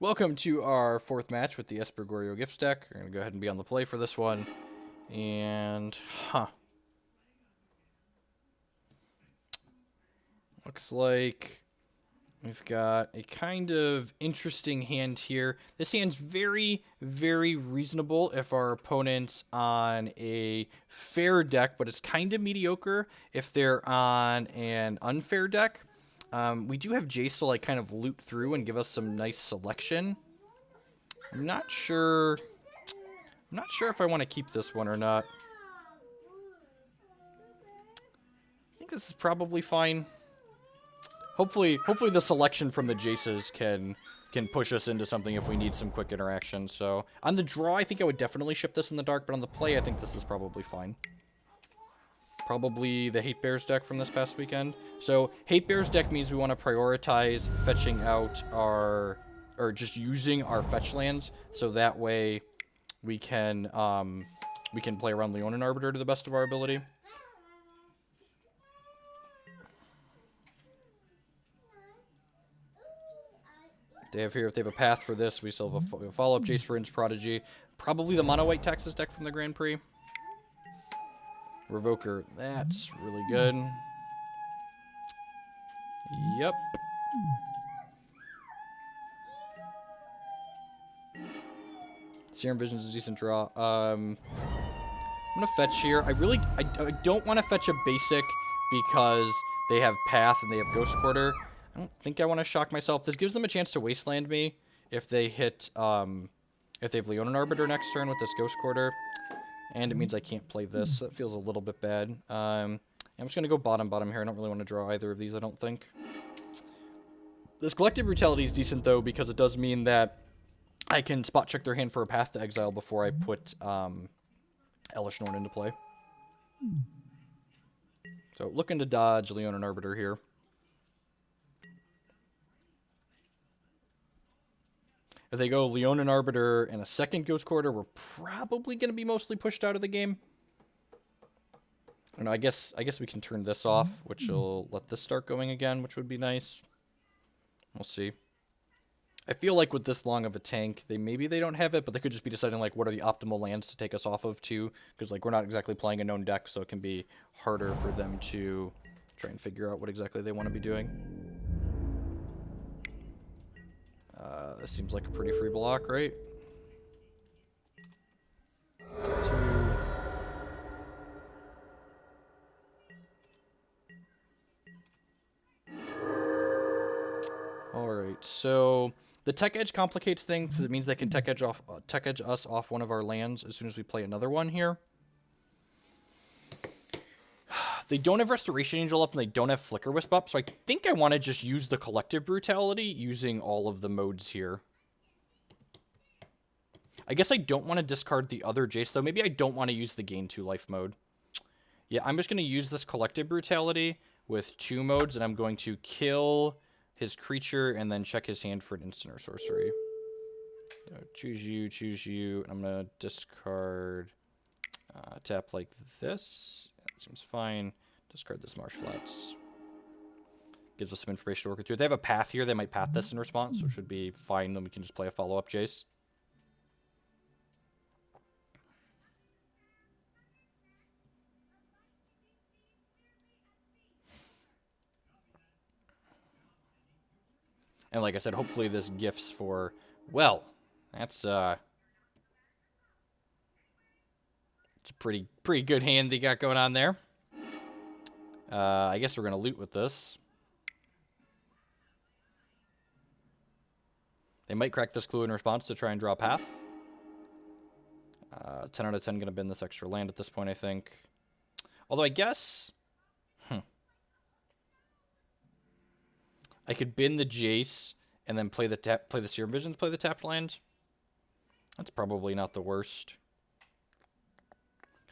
Welcome to our fourth match with the Esper Goryo Gifts deck. We're going to go ahead and be on the play for this one. And, looks like we've got a kind of interesting hand here. This hand's very, very reasonable if our opponent's on a fair deck, but it's kind of mediocre if they're on an unfair deck. We do have Jace to kind of loot through and give us some nice selection. I'm not sure if I want to keep this one or not. I think this is probably fine. Hopefully the selection from the Jaces can push us into something if we need some quick interaction. So on the draw, I think I would definitely ship this in the dark, but on the play, I think this is probably fine. Probably the Hate Bears deck from this past weekend. So Hate Bears deck means we want to prioritize fetching out or just using our fetch lands, so that way we can play around Leonin Arbiter to the best of our ability. If they have a path for this, we still have a follow-up Jace Vryn's Prodigy. Probably the Mono White Texas deck from the Grand Prix. Revoker, that's really good. Yep. Serum Visions is a decent draw. I'm gonna fetch here. I don't want to fetch a basic because they have Path and they have Ghost Quarter. I don't think I want to shock myself. This gives them a chance to Wasteland me if they hit, if they have Leonin Arbiter next turn with this Ghost Quarter. And it means I can't play this. That feels a little bit bad. I'm just going to go bottom here. I don't really want to draw either of these, I don't think. This Collective Brutality is decent, though, because it does mean that I can spot check their hand for a Path to Exile before I put Elesh Norn into play. So looking to dodge Leonin Arbiter here. If they go Leonin Arbiter and a second Ghost Quarter, we're probably going to be mostly pushed out of the game. I don't know, I guess we can turn this off, which will let this start going again, which would be nice. We'll see. I feel like with this long of a tank, maybe they don't have it, but they could just be deciding, what are the optimal lands to take us off of, too. Because, we're not exactly playing a known deck, so it can be harder for them to try and figure out what exactly they want to be doing. This seems like a pretty free block, right? Alright, so the Tech Edge complicates things because it means they can Tech Edge us off one of our lands as soon as we play another one here. They don't have Restoration Angel up, and they don't have Flicker Wisp up, so I think I want to just use the Collective Brutality using all of the modes here. I guess I don't want to discard the other Jace, though. Maybe I don't want to use the Gain 2 life mode. Yeah, I'm just going to use this Collective Brutality with 2 modes, and I'm going to kill his creature and then check his hand for an instant or sorcery. So choose you, and I'm going to discard, tap like this. Seems fine. Discard this Marsh Flats. Gives us some information to work with. If they have a path here, they might path this in response, which would be fine. Then we can just play a follow-up Jace. And like I said, hopefully this gifts for... Well, that's... It's a pretty good hand they got going on there. I guess we're going to loot with this. They might crack this clue in response to try and draw a path. 10 out of 10 going to bin this extra land at this point, I think. Although I guess... I could bin the Jace and then play the Serum Visions, play the tapped land. That's probably not the worst.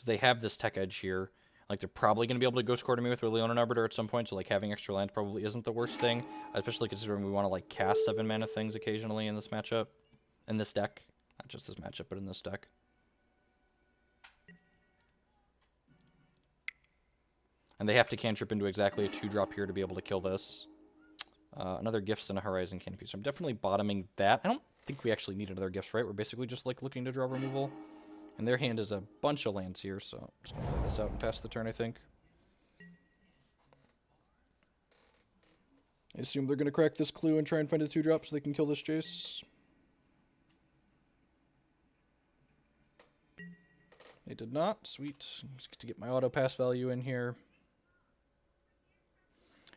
They have this Tech Edge here. They're probably going to be able to Ghost Quarter me with Leonin Arbiter at some point, so, having extra land probably isn't the worst thing. Especially considering we want to, cast 7-mana things occasionally in this matchup. In this deck. Not just this matchup, but in this deck. And they have to cantrip into exactly a 2-drop here to be able to kill this. Another Gifts and a Horizon Canopy, so I'm definitely bottoming that. I don't think we actually need another gift, right? We're basically just like looking to draw removal. And their hand is a bunch of lands here, so I'm just going to play this out and pass the turn, I think. I assume they're going to crack this clue and try and find a 2-drop so they can kill this Jace. They did not. Sweet. Just get to get my auto pass value in here.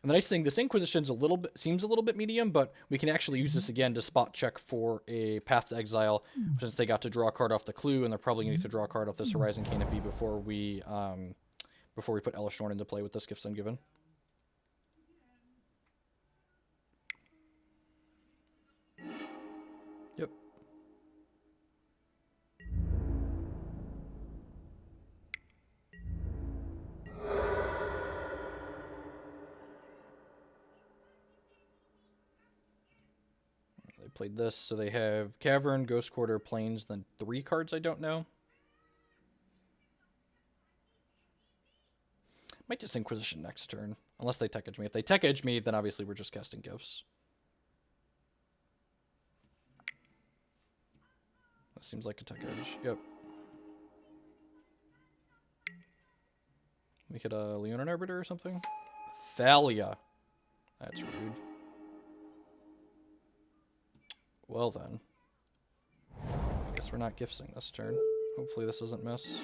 And the nice thing, this Inquisition's seems a little bit medium, but we can actually use this again to spot check for a Path to Exile, since they got to draw a card off the clue, and they're probably going to need to draw a card off this Horizon Canopy before we put Elesh Norn into play with this Gifts Ungiven. Yep. They played this, so they have Cavern, Ghost Quarter, Plains, then 3 cards I don't know. Might just Inquisition next turn, unless they tech edge me. If they tech edge me, then obviously we're just casting Gifts. That seems like a tech edge. Yep. We could Leonin Arbiter or something? Thalia. That's rude. Well then. I guess we're not gifting this turn. Hopefully this doesn't miss.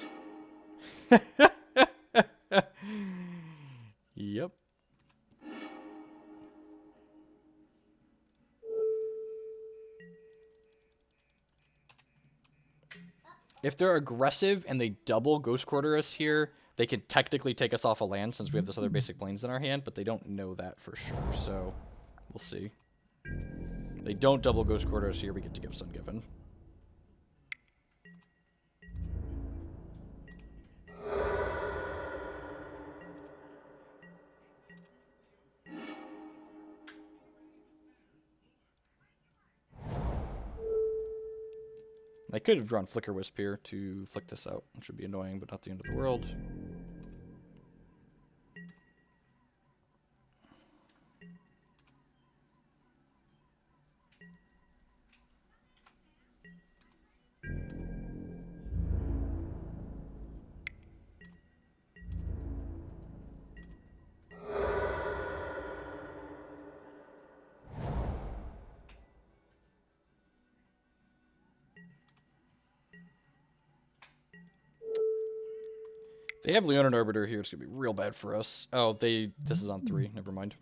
Yep. If they're aggressive and they double Ghost Quarter us here, they can technically take us off a land since we have this other basic plains in our hand, but they don't know that for sure, so we'll see. They don't double Ghost Quarter us here, we get to Gifts Ungiven. I could have drawn Flicker Wisp here to flick this out, which would be annoying, but not the end of the world. They have Leonin Arbiter here. It's going to be real bad for us. Oh, this is on 3. Never mind.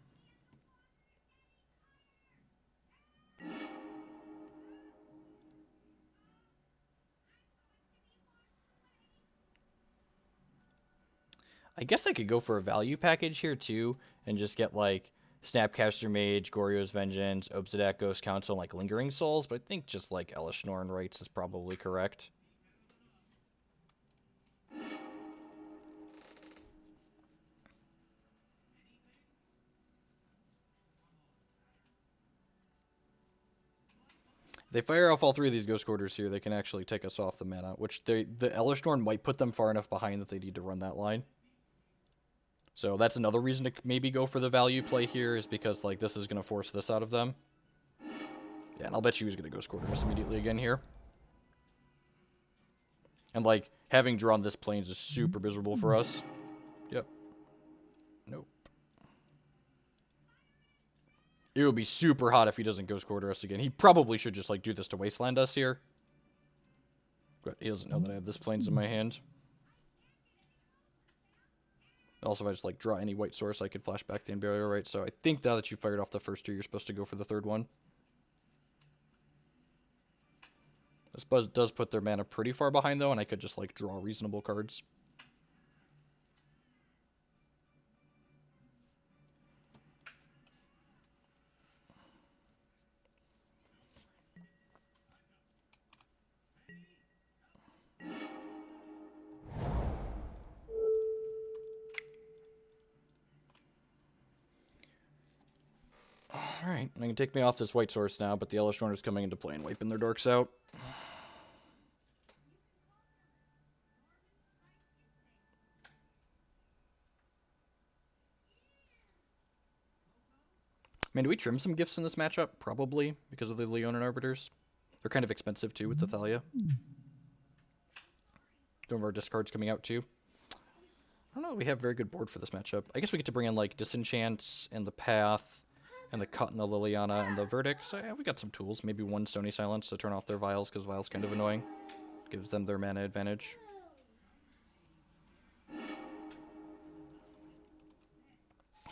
I guess I could go for a value package here, too, and just get, like, Snapcaster Mage, Goryo's Vengeance, Obzedat, Ghost Council, and, like, Lingering Souls, but I think just, like, Elesh Norn Rites is probably correct. If they fire off all 3 of these Ghost Quarters here, they can actually take us off the mana, which the Elesh Norn might put them far enough behind that they need to run that line. So that's another reason to maybe go for the value play here, is because, like, this is going to force this out of them. Yeah, and I'll bet you he's going to Ghost Quarter us immediately again here. And, like, having drawn this Plains is super miserable for us. Yep. Nope. It would be super hot if he doesn't Ghost Quarter us again. He probably should just, like, do this to Wasteland us here. But he doesn't know that I have this Plains in my hand. Also, if I just, like, draw any white source, I could flash back the Unburial Rites. So I think now that you fired off the first 2, you're supposed to go for the 3rd one. This Buzz does put their mana pretty far behind, though, and I could just, like, draw reasonable cards. Alright, they can take me off this white source now, but the Elesh Norn is coming into play and wiping their dorks out. Man, do we trim some gifts in this matchup? Probably, because of the Leonin Arbiters. They're kind of expensive, too, with the Thalia. Some of our discards coming out, too. I don't know, we have a very good board for this matchup. I guess we get to bring in, like, Disenchants and the Path and the Cut and the Liliana and the Verdict. So, yeah, we got some tools. Maybe one Stony Silence to turn off their Vials, because Vials kind of annoying. Gives them their mana advantage.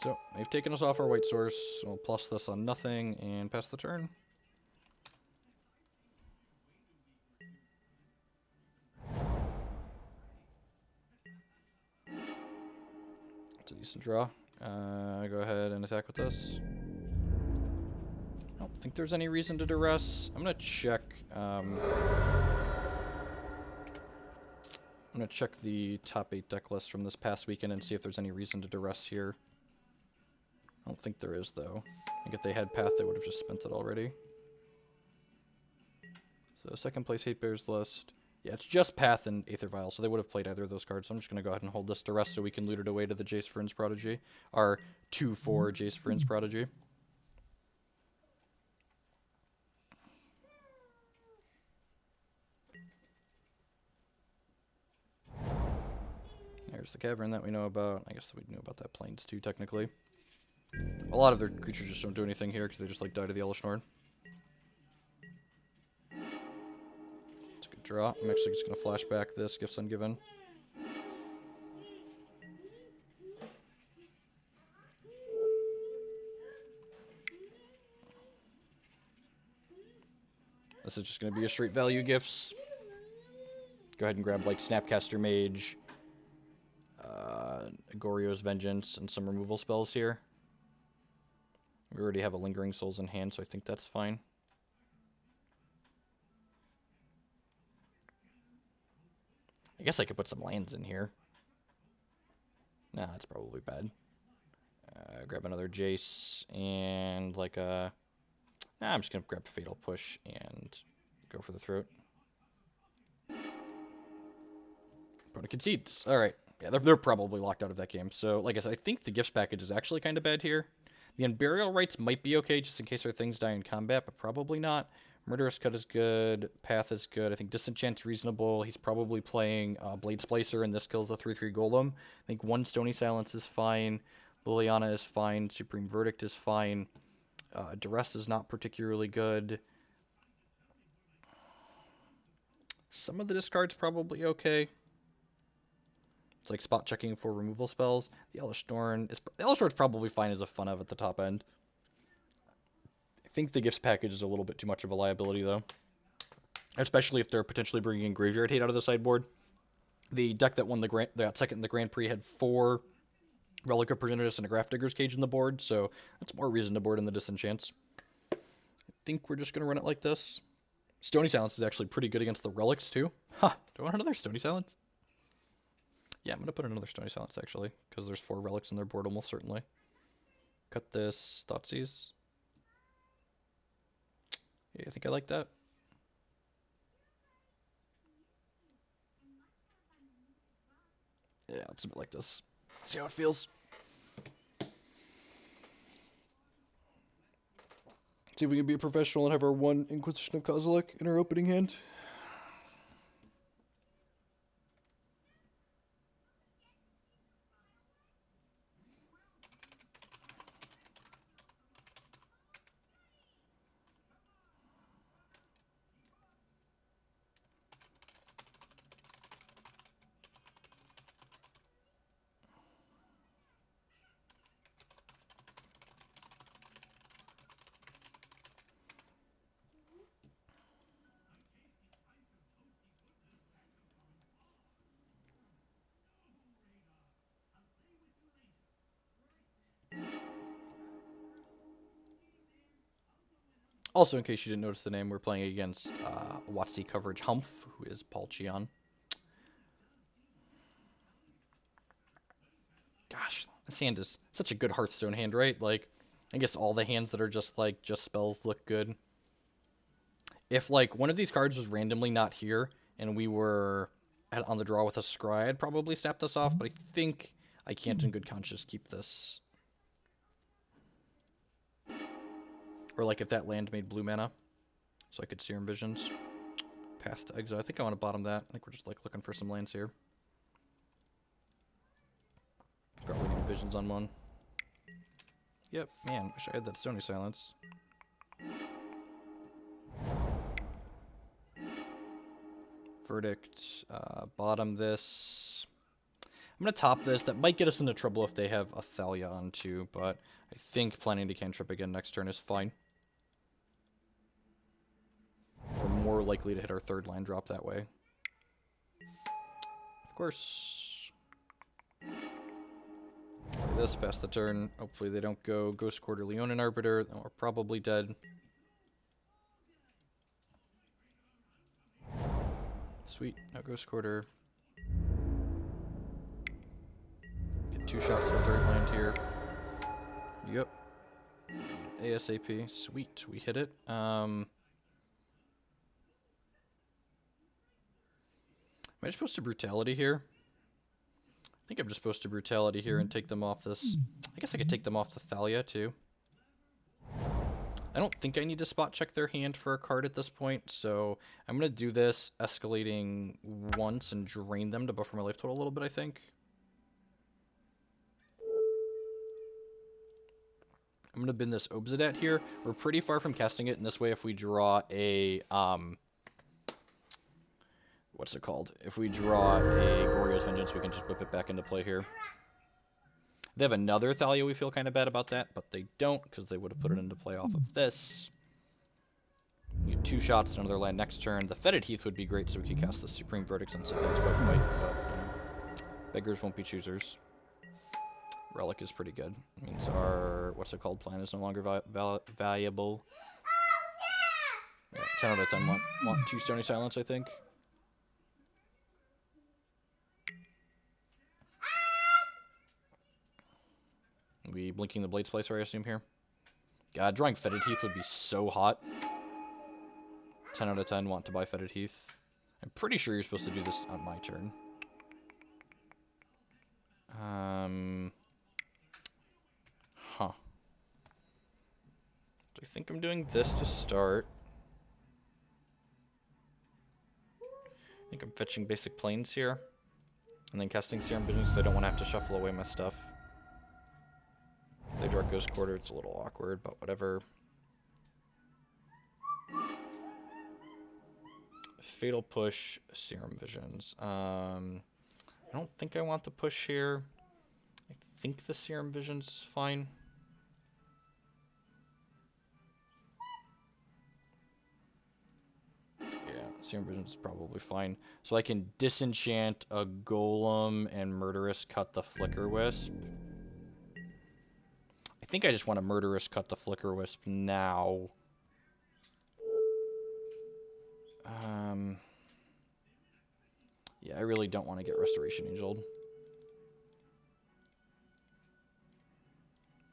So, they've taken us off our white source. We'll plus this on nothing and pass the turn. It's a decent draw. Go ahead and attack with this. I don't think there's any reason to Duress. I'm going to check... I'm going to check the top 8 deck list from this past weekend and see if there's any reason to Duress here. I don't think there is, though. I think if they had Path, they would have just spent it already. So, second place Hate Bears list. Yeah, it's just Path and Aether Vial, so they would have played either of those cards. So I'm just going to go ahead and hold this Duress so we can loot it away to the Jace Vryn's Prodigy. Our 2/4 Jace Vryn's Prodigy. There's the Cavern that we know about. I guess we knew about that Plains too, technically. A lot of their creatures just don't do anything here because they just like die to the Elesh Norn. It's a good draw. I'm actually just going to flash back this Gifts Ungiven. This is just going to be a straight value gifts. Go ahead and grab like Snapcaster Mage, Goryo's Vengeance, and some removal spells here. We already have a Lingering Souls in hand, so I think that's fine. I guess I could put some lands in here. Nah, that's probably bad. Grab another Jace and like a... Nah, I'm just going to grab Fatal Push and go for the throat. Opponent concedes. Alright. Yeah, they're probably locked out of that game. So, like I said, I think the gifts package is actually kind of bad here. The Unburial Rites might be okay, just in case our things die in combat, but probably not. Murderous Cut is good. Path is good. I think Disenchant's reasonable. He's probably playing Blade Splicer, and this kills a 3/3 Golem. I think one Stony Silence is fine. Liliana is fine. Supreme Verdict is fine. Duress is not particularly good. Some of the discards probably okay. It's like spot checking for removal spells. The Elesh Norn is probably fine as a fun of at the top end. I think the gifts package is a little bit too much of a liability though, especially if they're potentially bringing in Graveyard Hate out of the sideboard. The deck that won that second in the Grand Prix had 4 Relic of Progenitus and a Grafdigger's Cage in the board, so that's more reason to board in the Disenchants. I think we're just gonna run it like this. Stony Silence is actually pretty good against the Relics too. Ha! Do I want another Stony Silence? Yeah, I'm going to put another Stony Silence, actually, because there's 4 relics in their board, almost certainly. Cut this Thoughtseize. Yeah, I think I like that. Yeah, let's do it like this. See how it feels. See if we can be a professional and have our 1 Inquisition of Kozilek in our opening hand. Also, in case you didn't notice the name, we're playing against WotC Coverage Humph, who is Paul Cheon. Gosh, this hand is such a good Hearthstone hand, right? Like, I guess all the hands that are just, like, just spells look good. If, like, one of these cards was randomly not here, and we were on the draw with a Scry, I'd probably snap this off, but I think I can't in good conscience keep this. Or, like, if that land made blue mana. so I could Serum Visions. Path to Exile. I think I want to bottom that. I think we're just like looking for some lands here. Probably need Visions on one. Yep, man, wish I had that Stony Silence. Verdict, bottom this. I'm going to top this. That might get us into trouble if they have a Thalia on too, but I think planning to cantrip again next turn is fine. We're more likely to hit our third land drop that way. Of course. Play this, pass the turn. Hopefully they don't go Ghost Quarter Leonin Arbiter. Then we're probably dead. Sweet, no Ghost Quarter. Get 2 shots at a third land here. Yep. ASAP. Sweet, we hit it. Am I just supposed to Brutality here? I think I'm just supposed to Brutality here and take them off this. I guess I could take them off the Thalia too. I don't think I need to spot check their hand for a card at this point, so I'm going to do this, escalating once and drain them to buffer my life total a little bit, I think. I'm going to bin this Obzedat here. We're pretty far from casting it, and this way if we draw a, what's it called? If we draw a Goryo's Vengeance, we can just whip it back into play here. They have another Thalia, we feel kind of bad about that, but they don't, because they would have put it into play off of this. We get 2 shots to another land next turn. The Fetid Heath would be great, so we could cast the Supreme Verdict since it's white, but beggars won't be choosers. Relic is pretty good. It means our, what's it called, plan is no longer valuable. Yeah, 10 out of 10 want 2 Stony Silence, I think. We blinking the Blade Splicer, I assume, here. God, drawing Fetid Heath would be so hot. 10 out of 10 want to buy Fetid Heath. I'm pretty sure you're supposed to do this on my turn. Huh. I think I'm doing this to start. I think I'm fetching basic planes here. And then casting Serum Visions because I don't want to have to shuffle away my stuff. They draw Ghost Quarter, it's a little awkward, but whatever. Fatal Push, Serum Visions. I don't think I want the push here. I think the Serum Visions is fine. Yeah, Serum Visions is probably fine. So I can disenchant a Golem and Murderous Cut the Flicker Wisp. I think I just want to Murderous Cut the Flicker Wisp now. Yeah, I really don't want to get Restoration Angel'd.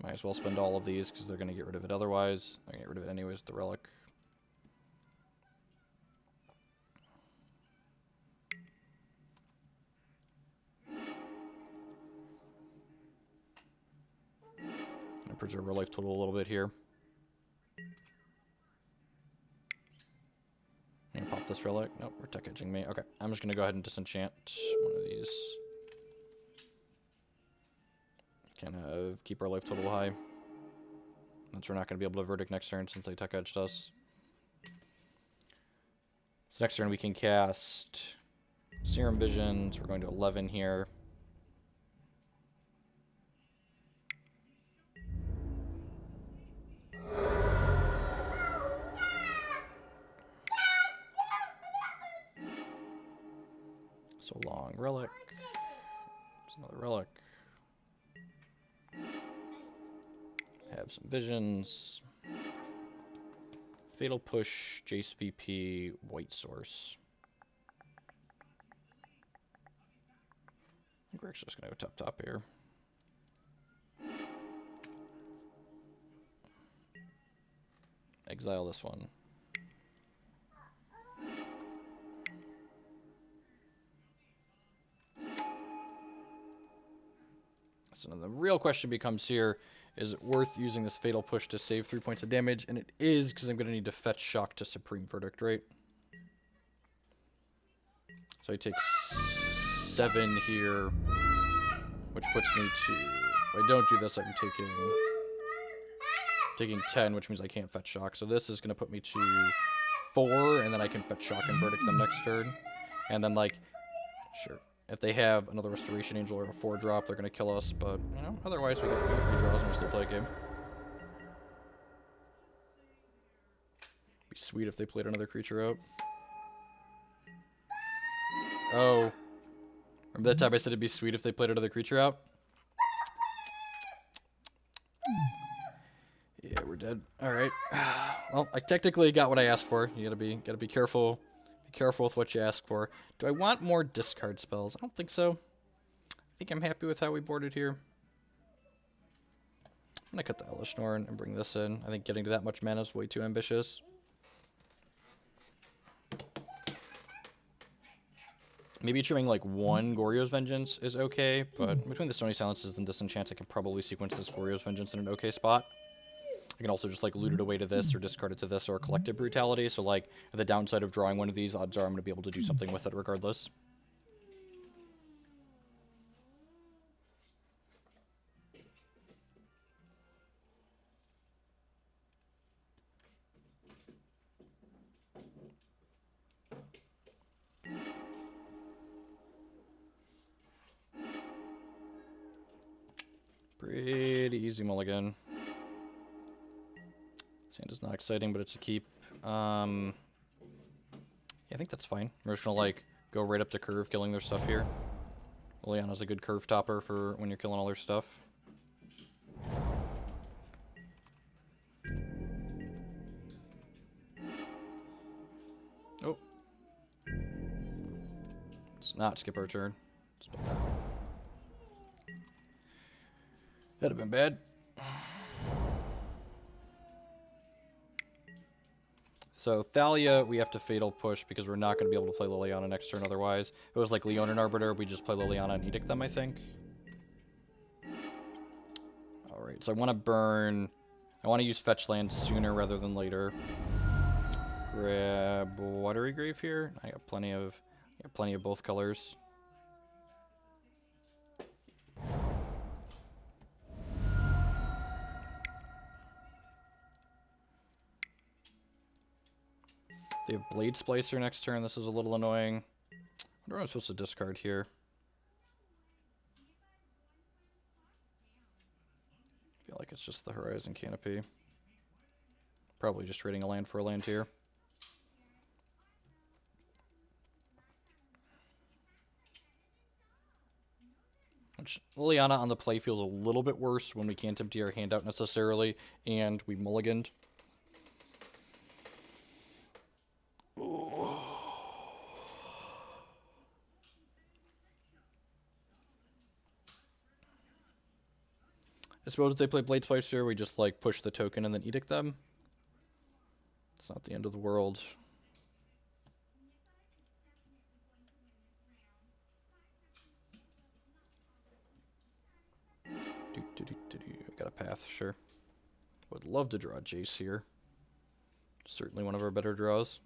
Might as well spend all of these because they're going to get rid of it otherwise. They're going to get rid of it anyways with the Relic. Going to preserve our life total a little bit here. I'm going to pop this Relic. Nope, we're tech edging me. Okay, I'm just going to go ahead and disenchant one of these. Kind of keep our life total high. Since we're not going to be able to Verdict next turn since they tech edged us. So next turn we can cast Serum Visions. We're going to 11 here. So long Relic. It's another Relic. Have some Visions. Fatal Push, Jace VP, White Source. I think we're actually just going to go top here. Exile this one. So the real question becomes here Is it worth using this Fatal Push to save 3 points of damage? And it is, because I'm going to need to fetch Shock to Supreme Verdict, right? So I take 7 here, which puts me to... If I don't do this, I'm taking 10, which means I can't fetch Shock. So this is going to put me to 4, and then I can fetch Shock and Verdict them next turn. And then, like, sure. If they have another Restoration Angel or a 4-drop, they're going to kill us. But, you know, otherwise we get redraws and we still play a game. Be sweet if they played another creature out. Oh. Remember that time I said it'd be sweet if they played another creature out? Yeah, we're dead. Alright. Well, I technically got what I asked for. You gotta be careful. Be careful with what you ask for. Do I want more discard spells? I don't think so. I think I'm happy with how we boarded here. I'm gonna cut the Elesh Norn and bring this in. I think getting to that much mana is way too ambitious. Maybe trimming like 1 Goryo's Vengeance is okay, but between the Stony Silences and Disenchant, I can probably sequence this Goryo's Vengeance in an okay spot. I can also just like loot it away to this, or discard it to this, or a Collective Brutality, so like the downside of drawing one of these, odds are I'm going to be able to do something with it regardless. Pretty easy mulligan. Sand is not exciting, but it's a keep. Yeah, I think that's fine. We're just gonna like go right up the curve, killing their stuff here. Liliana's a good curve topper for when you're killing all their stuff. Oh. Let's not skip our turn. That'd have been bad. So Thalia, we have to Fatal Push because we're not going to be able to play Liliana next turn otherwise. If it was like Leonin Arbiter, we just play Liliana and Edict them, I think. Alright, so I want to burn... I want to use Fetch Land sooner rather than later. Grab Watery Grave here. I got plenty of both colors. They have Blade Splicer next turn. This is a little annoying. I wonder what I'm supposed to discard here. I feel like it's just the Horizon Canopy. Probably just trading a land for a land here. Which, Liliana on the play feels a little bit worse when we can't empty our hand out necessarily, and we mulliganed. I suppose if they play Blade Splicer, we just like push the token and then Edict them. It's not the end of the world. Got a path, sure. Would love to draw Jace here. Certainly one of our better draws.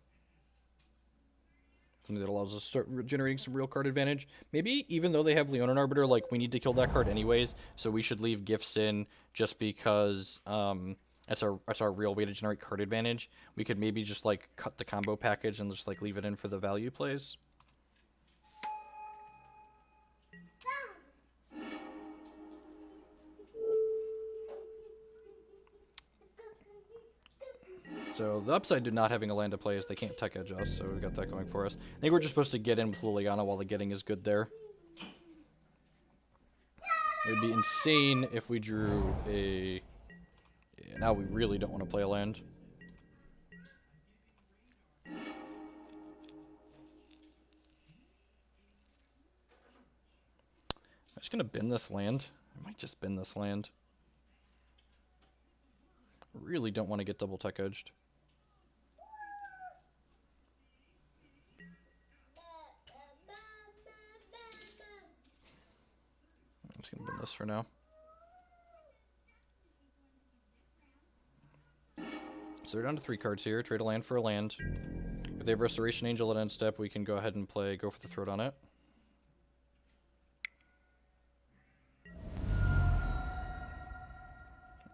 Something that allows us to start generating some real card advantage. Maybe even though they have Leonin Arbiter, like we need to kill that card anyways, so we should leave Gifts in just because that's our real way to generate card advantage. We could maybe just like cut the combo package and just like leave it in for the value plays. So the upside to not having a land to play is they can't tech edge us, so we got that going for us. I think we're just supposed to get in with Liliana while the getting is good there. It would be insane if we drew a... Yeah, now we really don't want to play a land. I'm just going to bin this land. I might just bin this land. Really don't want to get double tech edged. I'm just going to bin this for now. so they're down to 3 cards here. Trade a land for a land. If they have Restoration Angel at end step, we can go ahead and go for the throat on it. I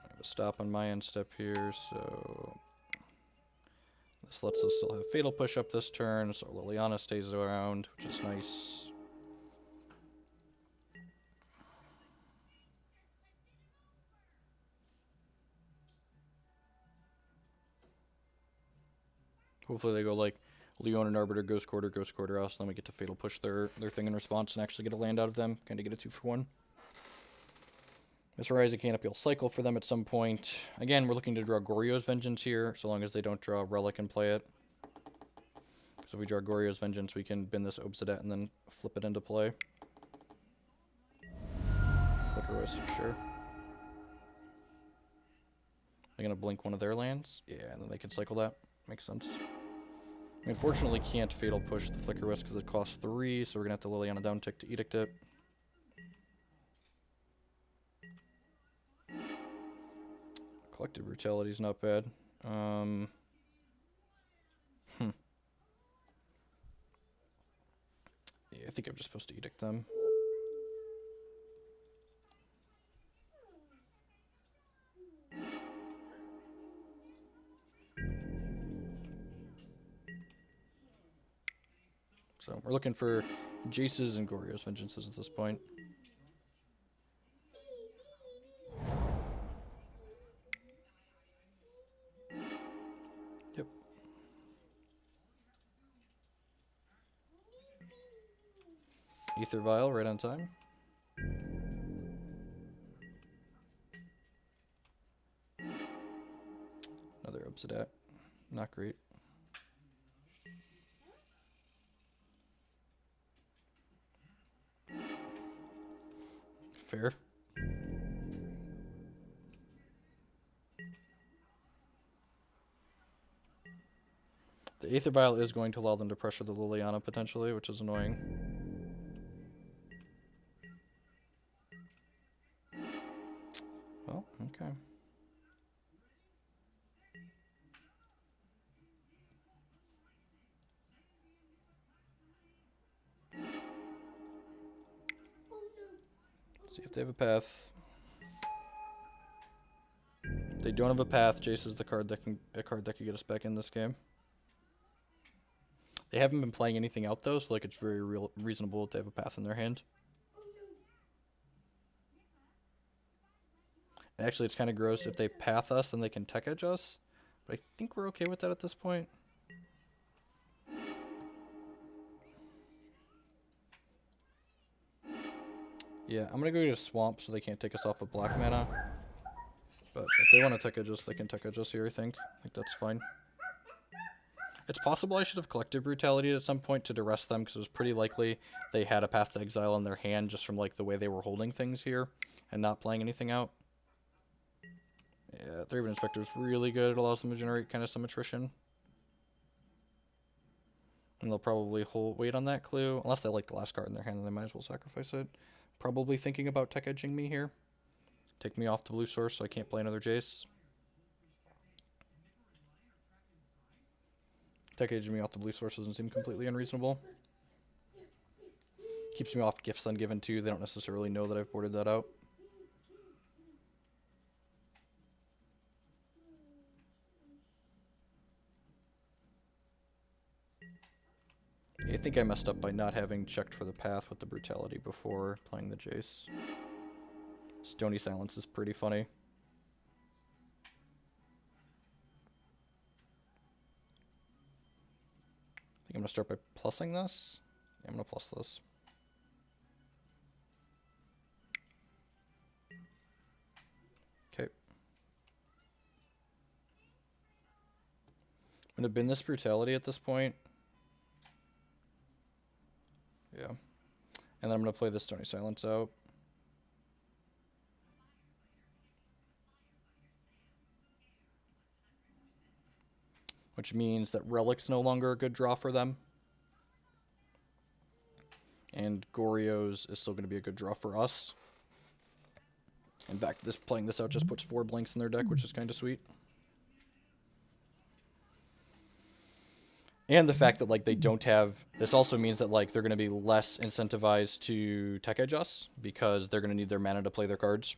have a stop on my end step here, so this lets us still have Fatal Push up this turn, so Liliana stays around, which is nice. Hopefully they go like Leonin Arbiter, Ghost Quarter us, and then we get to Fatal Push their thing in response and actually get a land out of them. Kind of get a 2-for-1. This Horizon Canopy will cycle for them at some point. Again, we're looking to draw Goryo's Vengeance here, so long as they don't draw Relic and play it. So if we draw Goryo's Vengeance, we can bin this Obzedat and then flip it into play. Flicker Wisp, sure. They're going to blink one of their lands? Yeah, and then they can cycle that. Makes sense. We unfortunately can't Fatal Push the Flicker Wisp because it costs 3, so we're going to have to Liliana downtick to Edict it. Collective Brutality is not bad. Yeah, I think I'm just supposed to Edict them. So we're looking for Jace's and Goryo's Vengeances at this point. Yep. Aether Vial right on time. Another Obzedat. Not great. Fair. The Aether Vial is going to allow them to pressure the Liliana potentially, which is annoying. Well, okay. See if they have a path. They don't have a path. Jace is the card that can get us back in this game. They haven't been playing anything out though, so like it's very reasonable if they have a path in their hand. And actually, it's kind of gross if they path us, then they can tech edge us. But I think we're okay with that at this point. Yeah, I'm gonna go get a swamp so they can't take us off of black mana. But if they want to tech edge us, they can tech edge us here, I think. I think that's fine. It's possible I should have Collective Brutality at some point to Duress them, because it was pretty likely they had a Path to Exile in their hand just from like the way they were holding things here and not playing anything out. Yeah, 3-Red Inspector is really good. It allows them to generate kind of some attrition. And they'll probably wait on that clue. Unless they like the last card in their hand, then they might as well sacrifice it. Probably thinking about tech edging me here. Take me off the blue source so I can't play another Jace. Tech edging me off the blue source doesn't seem completely unreasonable. Keeps me off Gifts Ungiven too. They don't necessarily know that I've boarded that out. I think I messed up by not having checked for the path with the Brutality before playing the Jace. Stony Silence is pretty funny. I think I'm going to start by plussing this. Yeah, I'm going to plus this. Okay. I'm going to bin this Brutality at this point. Yeah. And then I'm going to play this Stony Silence out. Which means that Relic's no longer a good draw for them. And Goryo's is still going to be a good draw for us. In fact, playing this out just puts 4 blanks in their deck, which is kind of sweet. And the fact that, like, they don't have... This also means that, like, they're going to be less incentivized to tech edge us because they're going to need their mana to play their cards.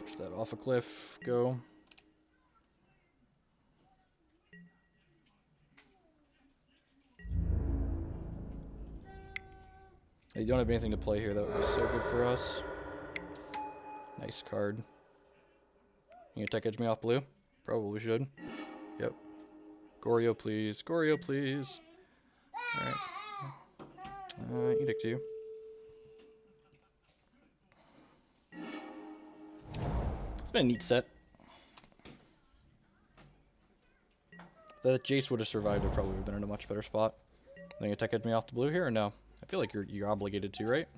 Push that off a cliff. Go. They don't have anything to play here. That would be so good for us. Nice card. You gonna tech edge me off blue? Probably should. Yep. Goryo, please. Goryo, please. Alright. Edict you. It's been a neat set. If that Jace would have survived, it probably would have been in a much better spot. Then you tech edge me off the blue here or no? I feel like you're obligated to, right?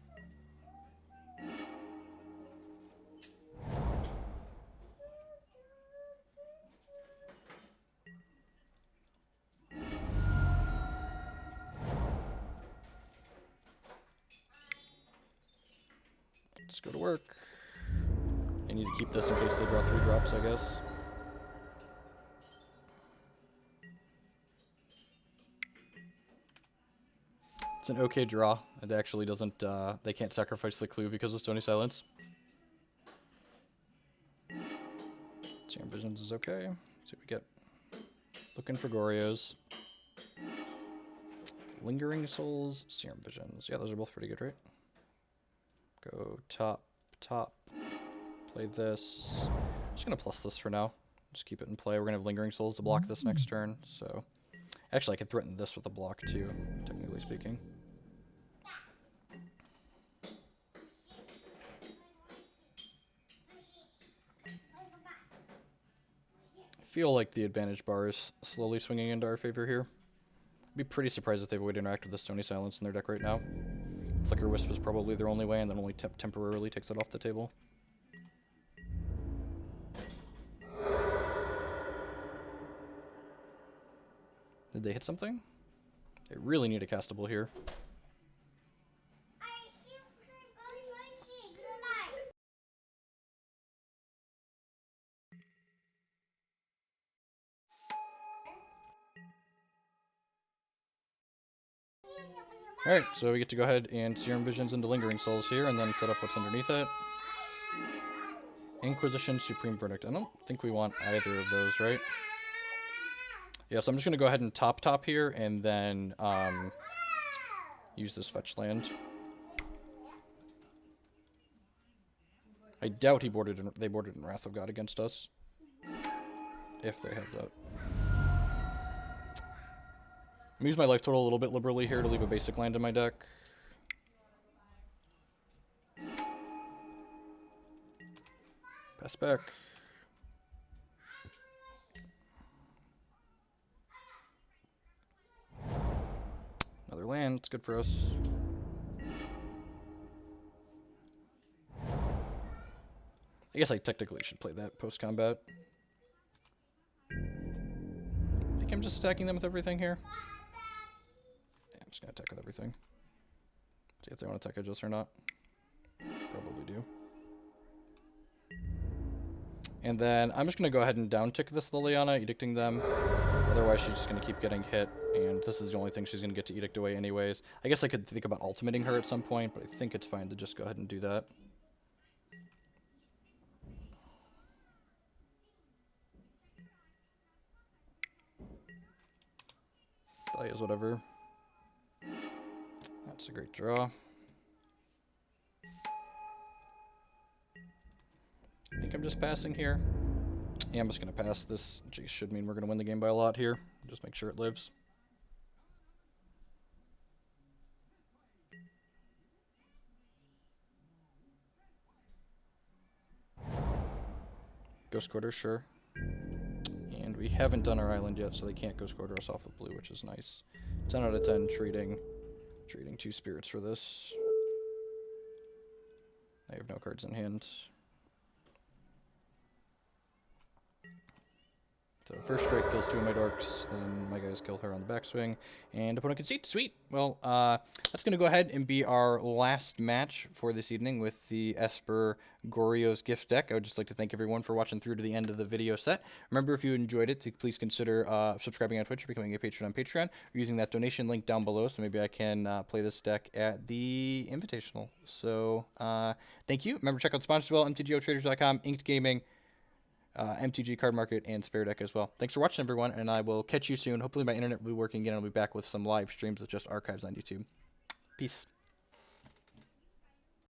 Let's go to work. I need to keep this in case they draw 3 drops, I guess. It's an okay draw. It actually doesn't, they can't sacrifice the clue because of Stony Silence. Serum Visions is okay. Let's see what we get. Looking for Goryos. Lingering Souls, Serum Visions. Yeah, those are both pretty good, right? Go top, top. Play this. I'm just going to plus this for now. Just keep it in play. We're going to have Lingering Souls to block this next turn, so... Actually, I could threaten this with a block, too, technically speaking. I feel like the advantage bar is slowly swinging into our favor here. I'd be pretty surprised if they would interact with the Stony Silence in their deck right now. Flicker Wisp is probably their only way, and then only temporarily takes it off the table. Did they hit something? They really need a castable here. Alright, so we get to go ahead and Serum Visions into Lingering Souls here, and then set up what's underneath it. Inquisition, Supreme Verdict. I don't think we want either of those, right? Yeah, so I'm just going to go ahead and top here, and then use this fetch land. I doubt they boarded in Wrath of God against us. If they have that. I'm going to use my life total a little bit liberally here to leave a basic land in my deck. Pass back. Another land, it's good for us. I guess I technically should play that post-combat. I think I'm just attacking them with everything here. Yeah, I'm just going to attack with everything. See if they want to attack us or not. Probably do. And then I'm just going to go ahead and down-tick this Liliana, edicting them. Otherwise, she's just going to keep getting hit, and this is the only thing she's going to get to edict away anyways. I guess I could think about ultimating her at some point, but I think it's fine to just go ahead and do that. Is whatever. That's a great draw. I think I'm just passing here. Yeah, I'm just going to pass this. Jace should mean we're going to win the game by a lot here. Just make sure it lives. Ghost Quarter, sure. And we haven't done our island yet, so they can't Ghost Quarter us off of blue, which is nice. 10 out of 10 treating 2 spirits for this. I have no cards in hand. So first strike kills 2 of my dorks, then my guys kill her on the backswing, and opponent concede. Sweet. Well, that's going to go ahead and be our last match for this evening with the Esper Goryo's gift deck. I would just like to thank everyone for watching through to the end of the video set. Remember, if you enjoyed it, to please consider subscribing on Twitch or becoming a patron on Patreon, or using that donation link down below, so maybe I can play this deck at the Invitational. So, thank you. Remember, check out sponsors as well, mtgotraders.com, Inked Gaming, MTG Card Market, and Spare Deck as well. Thanks for watching, everyone, and I will catch you soon. Hopefully my internet will be working again, and I'll be back with some live streams with just archives on YouTube. Peace.